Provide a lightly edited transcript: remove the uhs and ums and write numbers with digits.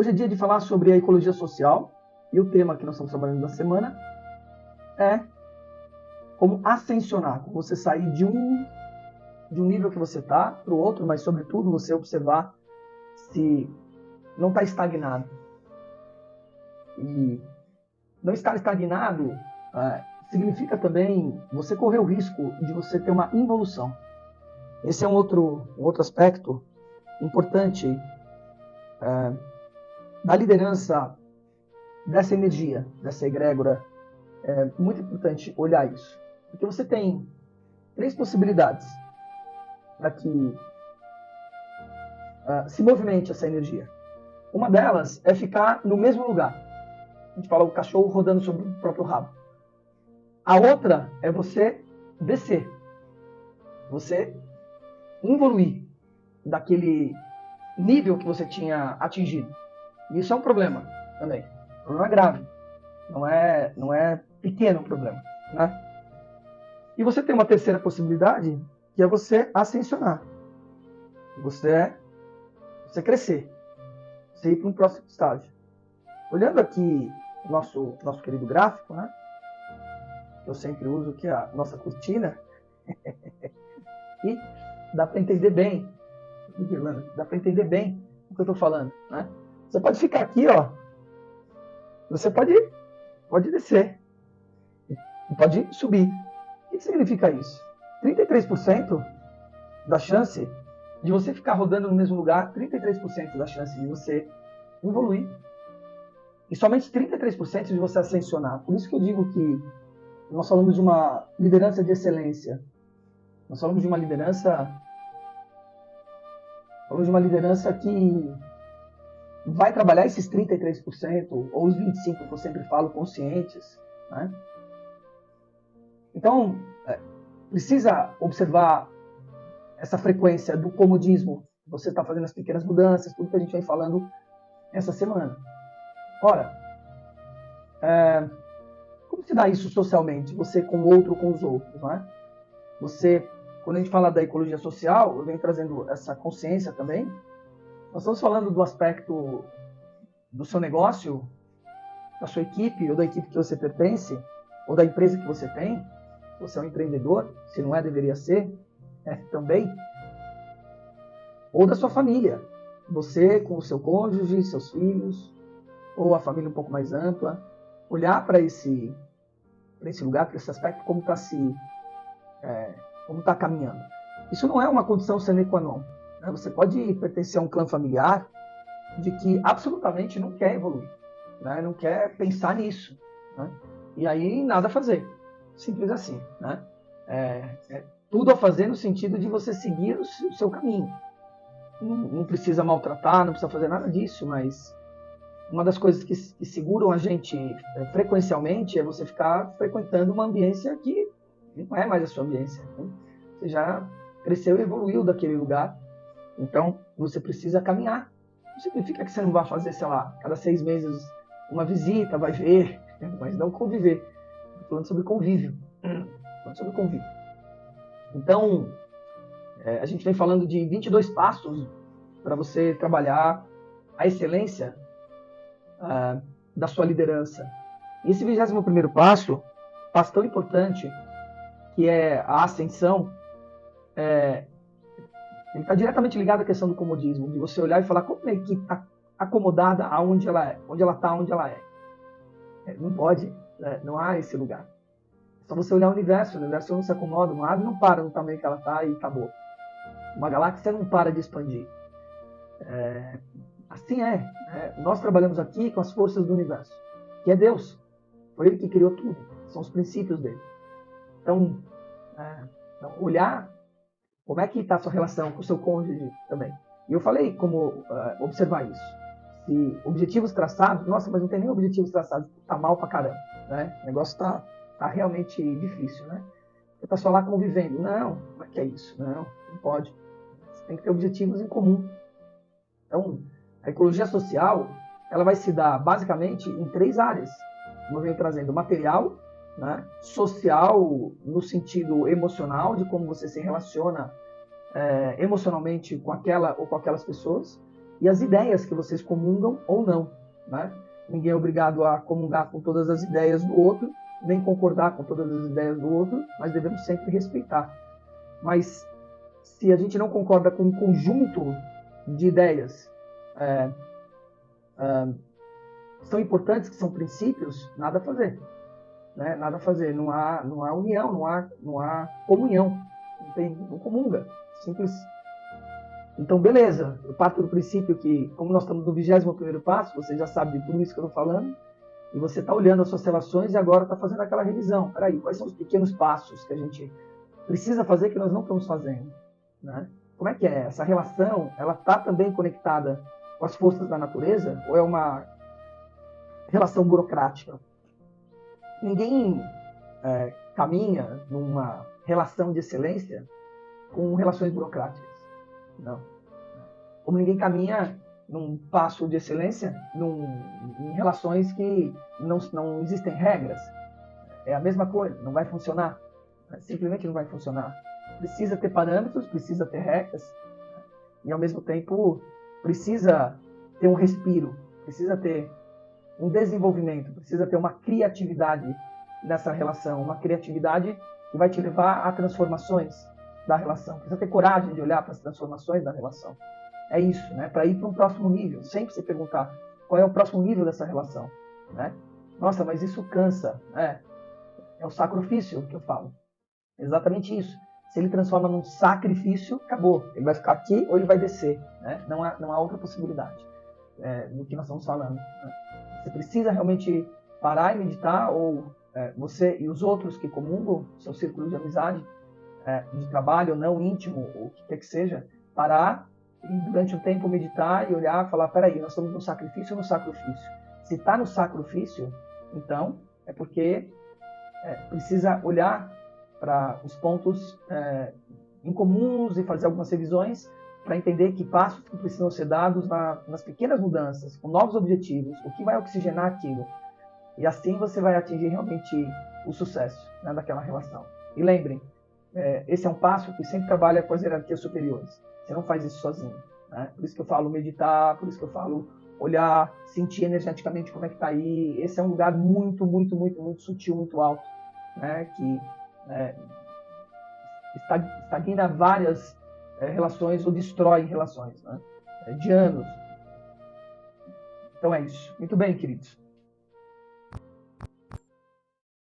Hoje é dia de falar sobre a ecologia social e o tema que nós estamos trabalhando na semana é como ascensionar, como você sair de um nível que você está para o outro, mas sobretudo você observar se não está estagnado. E não estar estagnado significa também você correr o risco de você ter uma involução. Esse é um outro aspecto importante da liderança dessa energia, dessa egrégora. É muito importante olhar isso. Porque você tem 3 possibilidades para que se movimente essa energia. Uma delas é ficar no mesmo lugar. A gente fala o cachorro rodando sobre o próprio rabo. A outra é você descer. Você evoluir daquele nível que você tinha atingido. E isso é um problema também. Um problema grave. Não é pequeno o problema, né? E você tem uma terceira possibilidade, que é você ascensionar. Você crescer. Você ir para um próximo estágio. Olhando aqui o nosso querido gráfico, né? Que eu sempre uso, que é a nossa cortina. E dá para entender bem. Dá para entender bem o que eu estou falando, né? Você pode ficar aqui, ó. Você pode descer. Pode subir. O que significa isso? 33% da chance de você ficar rodando no mesmo lugar, 33% da chance de você evoluir e somente 33% de você ascensionar. Por isso que eu digo que nós falamos de uma liderança de excelência. Nós falamos de uma liderança que vai trabalhar esses 33% ou os 25% que eu sempre falo, conscientes, né? Então, precisa observar essa frequência do comodismo. Você está fazendo as pequenas mudanças, tudo que a gente vem falando essa semana. Ora, como se dá isso socialmente? Você com o outro, com os outros, não é? Você, quando a gente fala da ecologia social, eu venho trazendo essa consciência também. Nós estamos falando do aspecto do seu negócio, da sua equipe, ou da equipe que você pertence, ou da empresa que você tem. Você é um empreendedor, se não é, deveria ser, também. Ou da sua família. Você com o seu cônjuge, seus filhos, ou a família um pouco mais ampla. Olhar para esse lugar, para esse aspecto, como está caminhando. Isso não é uma condição sine qua non. Né? Você pode pertencer a um clã familiar de que absolutamente não quer evoluir, né? Não quer pensar nisso, né? E aí nada a fazer. Simples assim, né? Tudo a fazer no sentido de você seguir o seu caminho. Não precisa maltratar, não precisa fazer nada disso, mas uma das coisas que seguram a gente frequencialmente é você ficar frequentando uma ambiência que não é mais a sua ambiência. Né? Você já cresceu e evoluiu daquele lugar, então você precisa caminhar. Não significa que você não vai fazer, sei lá, cada 6 meses uma visita, vai ver, mas não conviver. Estou falando sobre convívio. Então, a gente vem falando de 22 passos para você trabalhar a excelência da sua liderança. E esse 21º passo tão importante, que é a ascensão, ele está diretamente ligado à questão do comodismo, de você olhar e falar como a equipe está acomodada aonde ela é, onde ela está, onde ela é. Não pode, não há esse lugar. É só você olhar o universo não se acomoda, uma ave não para no tamanho que ela está e acabou. Uma galáxia não para de expandir. Assim nós trabalhamos aqui com as forças do universo, que é Deus. Foi Ele que criou tudo, são os princípios dele. Então, olhar como é que está a sua relação com o seu cônjuge também. E eu falei como observar isso. Se objetivos traçados, nossa, mas não tem nem objetivos traçados, tá mal pra caramba, né? O negócio tá realmente difícil, né? Você tá só lá convivendo. Não, como é que é isso? Não pode. Você tem que ter objetivos em comum. Então, a ecologia social, ela vai se dar basicamente em 3 áreas. Como eu venho trazendo, material, né? Social, no sentido emocional, de como você se relaciona emocionalmente com aquela ou com aquelas pessoas, e as ideias que vocês comungam ou não, né? Ninguém é obrigado a comungar com todas as ideias do outro, nem concordar com todas as ideias do outro, mas devemos sempre respeitar. Mas se a gente não concorda com um conjunto de ideias são importantes, que são princípios, nada a fazer. Né? Nada a fazer. Não há união, não há comunhão. Não comunga. Simples. Então, beleza. Eu parto do princípio que, como nós estamos no 21º passo, você já sabe de tudo isso que eu estou falando, e você está olhando as suas relações e agora está fazendo aquela revisão. Peraí, quais são os pequenos passos que a gente precisa fazer que nós não estamos fazendo? Né? Como é que é? Essa relação, ela está também conectada com as forças da natureza ou é uma relação burocrática? Ninguém caminha numa relação de excelência com relações burocráticas. Não. Como ninguém caminha num passo de excelência em relações que não existem regras. É a mesma coisa, não vai funcionar. Simplesmente não vai funcionar. Precisa ter parâmetros, precisa ter regras, e ao mesmo tempo precisa ter um respiro, precisa ter um desenvolvimento, precisa ter uma criatividade nessa relação, uma criatividade que vai te levar a transformações da relação. Precisa ter coragem de olhar para as transformações da relação. É isso, né? Para ir para um próximo nível. Sempre se perguntar qual é o próximo nível dessa relação. Né? Nossa, mas isso cansa. É o sacrifício que eu falo. Exatamente isso. Se ele transforma num sacrifício, acabou. Ele vai ficar aqui ou ele vai descer. Né? Não há outra possibilidade do que nós estamos falando. Né? Você precisa realmente parar e meditar, ou você e os outros que comungam, seu círculo de amizade, de trabalho ou não, íntimo, ou o que quer que seja, parar e durante um tempo meditar e olhar e falar, peraí, nós estamos no sacrifício ou no sacrifício? Se está no sacrifício, então é porque precisa olhar para os pontos incomuns e fazer algumas revisões para entender que passos que precisam ser dados nas pequenas mudanças, com novos objetivos, o que vai oxigenar aquilo. E assim você vai atingir realmente o sucesso, né, daquela relação. E lembrem, esse é um passo que sempre trabalha com as hierarquias superiores. Você não faz isso sozinho. Né? Por isso que eu falo meditar, por isso que eu falo olhar, sentir energeticamente como é que está aí. Esse é um lugar muito, muito, muito, muito sutil, muito alto, né, que estagna várias relações ou destrói relações, né, de anos. Então é isso. Muito bem, queridos.